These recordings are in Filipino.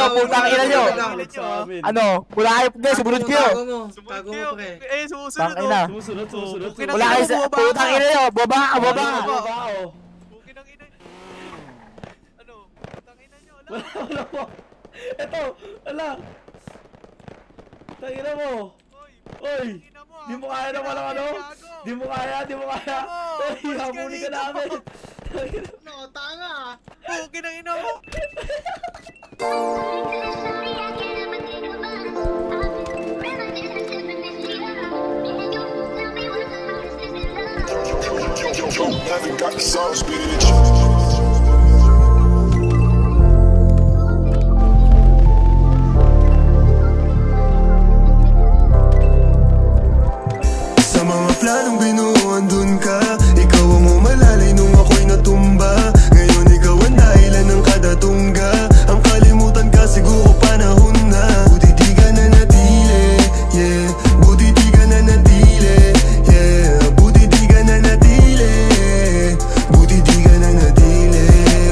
kayo, putang ina nyo. Ano? Wala kayo, guys, sumunod kayo. Tago mo, pre. Eh, sumusunod. Sumusunod. Wala kayo sa putang ina nyo. Baba ka, baba ka. Pukin ang ina. Ano? Putang ina nyo. Wala po. Ito, ala. Tangina mo. Oy. Di mo kaya naman ang ano? Di mo kaya. Oy, habulin ka namin. No, tanga. Pukin ang ina mo. Haven't got the sauce, bitch. Sa mga planong binuuan dun ka, ikaw ang umalalay nung ako'y natumba. Ngayon ikaw ang dahilan ng kada tungga. Ang kalimutan ka siguro panahon na. Buti di ka na natili, yeah. Buti di ka na natili, yeah. Buti di ka na natili, buti di ka na natili,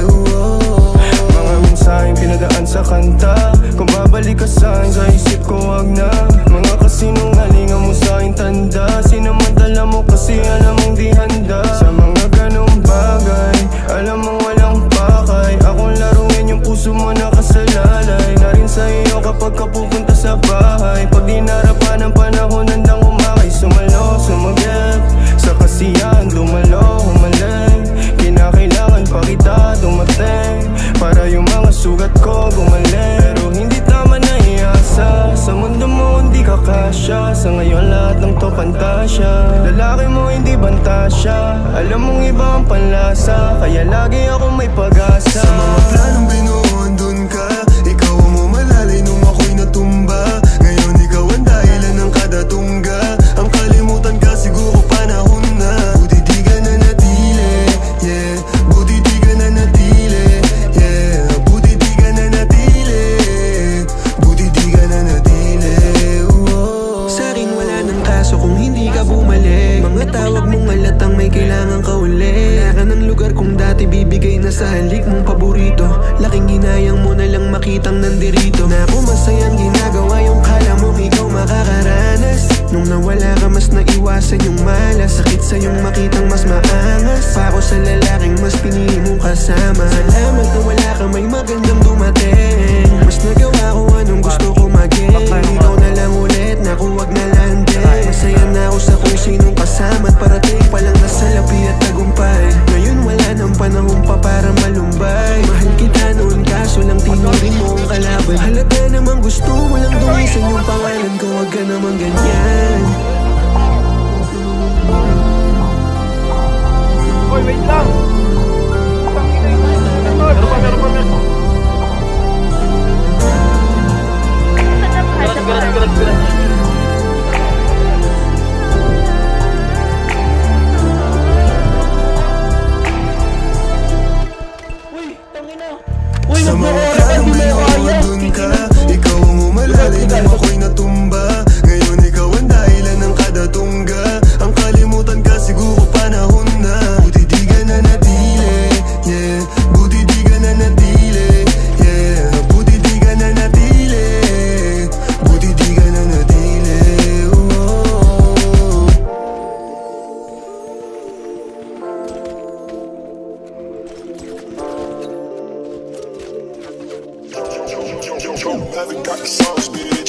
oh. Mga mensaheng pinadaan sa kanta, kung babalik ka sa'kin sa isip ko wag na. Mga kasinungalingan mo sa'king tanda, sinamadala mo kasi alam mong di handa. Sa mga ganong bagay, alam mong walang pakay. Akong laruin yung puso mo nakasalalay. Na rin sa iyo kapag ka pupunta sa bahay. Pag di narapan ng panahon, handang umakay. Sumalo, sumagip, sa kasiyahan dumalo, humaling. Kinakailangan pa kita dumating, para yung mga sugat ko gumaling. Pero hindi tama na iasa, sa mundo mo hindi ka kasya. Sa ngayon lahat ng to pantasya. Lalaki mo hindi bantasya, alam mong iba ang panlasa. Kaya lagi ako may pag-asa. Sa mga planong binuuan dun ka, ikaw ang umalalay nung ako'y natumba. Ngayon ikaw ang dahilan ng kada tungga. Ang kalimutan ka siguro panahon na. Buti di ka na natili, yeah. Buti di ka na natili, yeah. Buti di ka na natili, buti di ka na natili, oh. Sa'kin wala nang kaso kung hindi ka bumalik. Mga tawag mong halatang may kailangan ka uli. Wala ka ng lugar kung dati bibigay na sa halik mong paborito. Laking ginayang mo na lang makitang nandirito. Na kung masayang ginagawa yung kala mong ikaw makakaranas. Nung nawala ka mas naiwasan yung malas. Sakit sa'yong makitang mas maangas. Pa ako sa lalaking mas pinili mong kasama. Salamat na wala ka may magandang dumating. Mas nagawa ko anong gusto ko maging. Ikaw na lang ulit na kuwag na lande. Masaya na ako sa kung sinong kasama. At parating pa lang nasa labi at tagumpay. Ngayon wala nang panahon pa para malumbay. Mahal kita noon kaso lang tinuring mo ang kalaban. Halaga namang gusto mo lang dumisan yung pangalan ko. Huwag ka naman ganyan. Hoy, wait lang. Sa mga planong binuuan dun ka, ikaw ang umalalay nung ako'y natumba. Ngayon ikaw ang dahilan ng kada tungga. Ang kalimutan ka siguro panahon na. Buti di ka na natili, yeah. Buti di ka na natili, yeah. Buti di ka na natili, buti di ka na natili, oh. Haven't got the sauce, bitch.